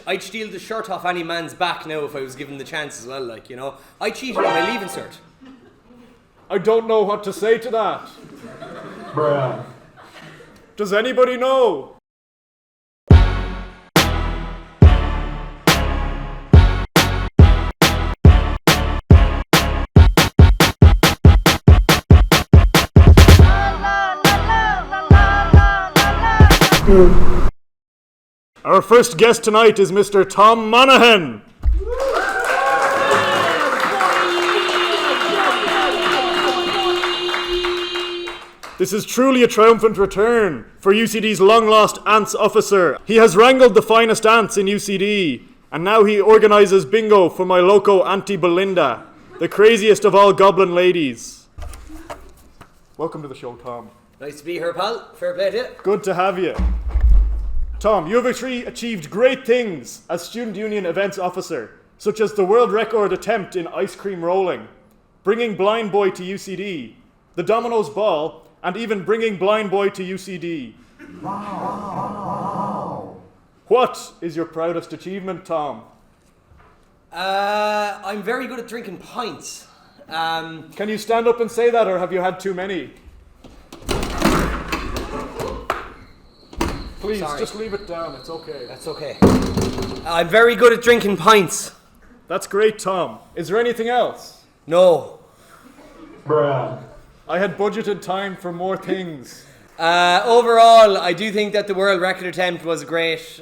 I'd steal the shirt off any man's back now if I was given the chance as well, like, you know. I cheated on my leaving cert. I don't know what to say to that. Bruh. Does anybody know? Our first guest tonight is Mr. Tom Monaghan. This is truly a triumphant return for UCD's long-lost ants officer. He has wrangled the finest ants in UCD, and now he organises bingo for my loco Auntie Belinda, the craziest of all goblin ladies. Welcome to the show, Tom. Nice to be here, pal. Fair play to you. Good to have you. Tom, you have achieved great things as Student Union Events Officer, such as the world record attempt in ice cream rolling, bringing Blind Boy to UCD, the Domino's Ball, and even bringing Blind Boy to UCD. Wow. What is your proudest achievement, Tom? I'm very good at drinking pints. Can you stand up and say that, or have you had too many? Please, just leave it down. It's okay. That's okay. I'm very good at drinking pints. That's great, Tom. Is there anything else? No. Bruh. I had budgeted time for more things. Overall, I do think that the world record attempt was a great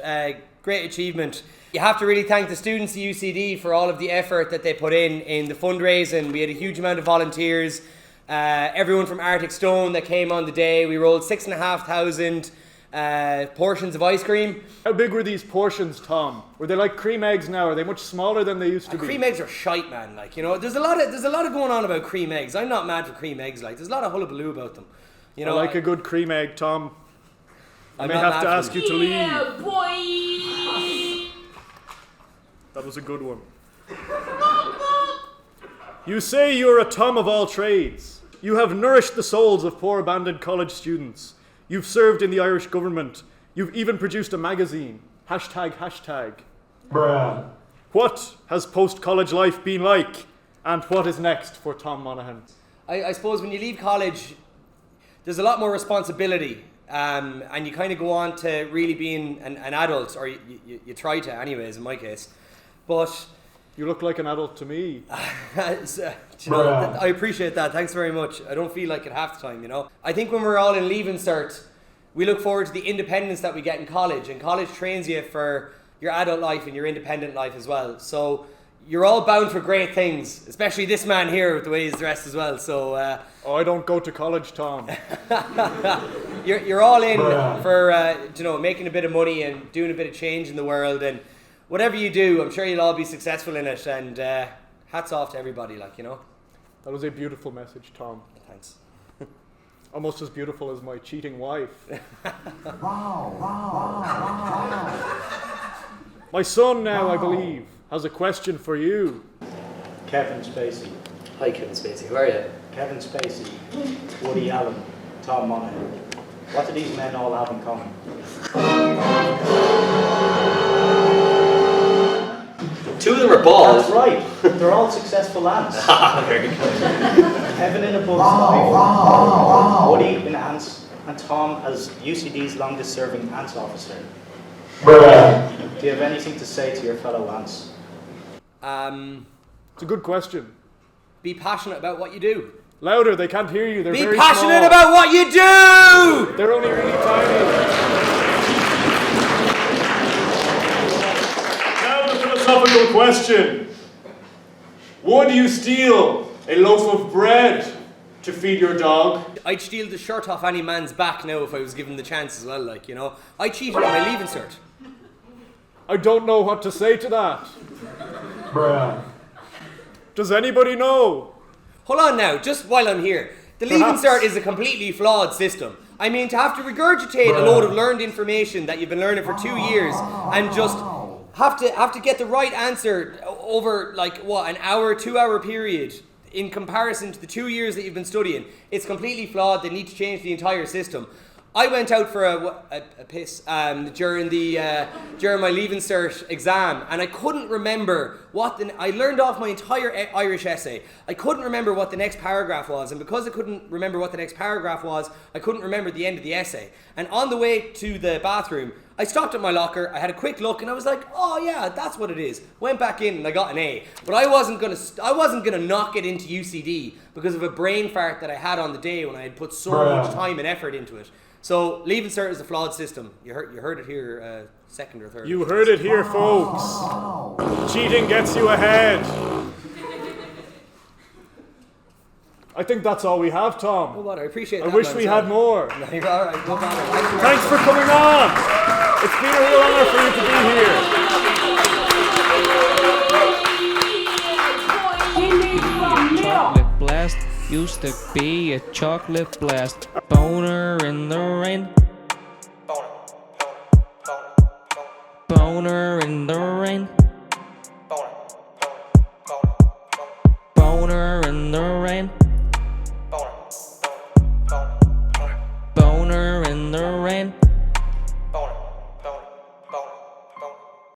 achievement. You have to really thank the students at UCD for all of the effort that they put in the fundraising. We had a huge amount of volunteers. Everyone from Arctic Stone that came on the day. We rolled 6,500 portions of ice cream. How big were these portions, Tom? Were they like cream eggs now? Are they much smaller than they used to be? Cream eggs are shite, man. Like, you know, there's a lot of going on about cream eggs. I'm not mad for cream eggs. Like, there's a lot of hullabaloo about them. You know, I like a good cream egg, Tom. I may have to ask you to leave. Yeah, boy. That was a good one. You say you're a Tom of all trades. You have nourished the souls of poor abandoned college students. You've served in the Irish government. You've even produced a magazine. ###. Bruh. What has post-college life been like? And what is next for Tom Monaghan? I suppose when you leave college, there's a lot more responsibility. And you kind of go on to really being an adult, or you try to anyways, in my case. But you look like an adult to me. You know, I appreciate that. Thanks very much. I don't feel like it half the time, you know. I think when we're all in leaving cert, we look forward to the independence that we get in college. And college trains you for your adult life and your independent life as well. So you're all bound for great things, especially this man here with the way he's dressed as well. So I don't go to college, Tom. you're all in for you know, making a bit of money and doing a bit of change in the world. And whatever you do, I'm sure you'll all be successful in it. And hats off to everybody, like, you know. That was a beautiful message, Tom. Thanks. Almost as beautiful as my cheating wife. Wow. My son now, I believe, has a question for you. Kevin Spacey. Hi, Kevin Spacey. Who are you? Kevin Spacey, Woody Allen, Tom Monaghan. What do these men all have in common? Two of them are bald. That's right. They're all successful ants. Very good. Kevin in a bug's life, Woody in ants, and Tom as UCD's longest serving ants officer. Bruh. Do you have anything to say to your fellow ants? It's a good question. Be passionate about what you do. Louder, they can't hear you. They're Be very passionate small. about what you do! They're only really tiny. Now the philosophical question. Would you steal a loaf of bread to feed your dog? I'd steal the shirt off any man's back now if I was given the chance as well, like, you know. I cheated on my leaving cert. I don't know what to say to that. Bruh. Does anybody know? Hold on now, just while I'm here. The leaving cert is a completely flawed system. I mean, to have to regurgitate a load of learned information that you've been learning for 2 years and just have to get the right answer over, like, what, an hour, 2 hour period in comparison to the 2 years that you've been studying. It's completely flawed. They need to change the entire system. I went out for a piss during my Leaving Cert exam, and I couldn't remember I learned off my entire Irish essay. I couldn't remember what the next paragraph was, and because I couldn't remember what the next paragraph was, I couldn't remember the end of the essay. And on the way to the bathroom, I stopped at my locker, I had a quick look, and I was like, oh yeah, that's what it is. Went back in and I got an A. But I wasn't gonna knock it into UCD because of a brain fart that I had on the day when I had put so much time and effort into it. So Leaving Cert is a flawed system. You heard it here, second or third. You heard it here, folks. Cheating gets you ahead. I think that's all we have, Tom. Oh, what? I appreciate I that. wish we had more. No, you're all right. No bother. Thanks for coming on. It's been a real honor for you to be here. Chocolate blast used to be a chocolate blast. Boner in the rain. Boner in the rain. Boner in the rain.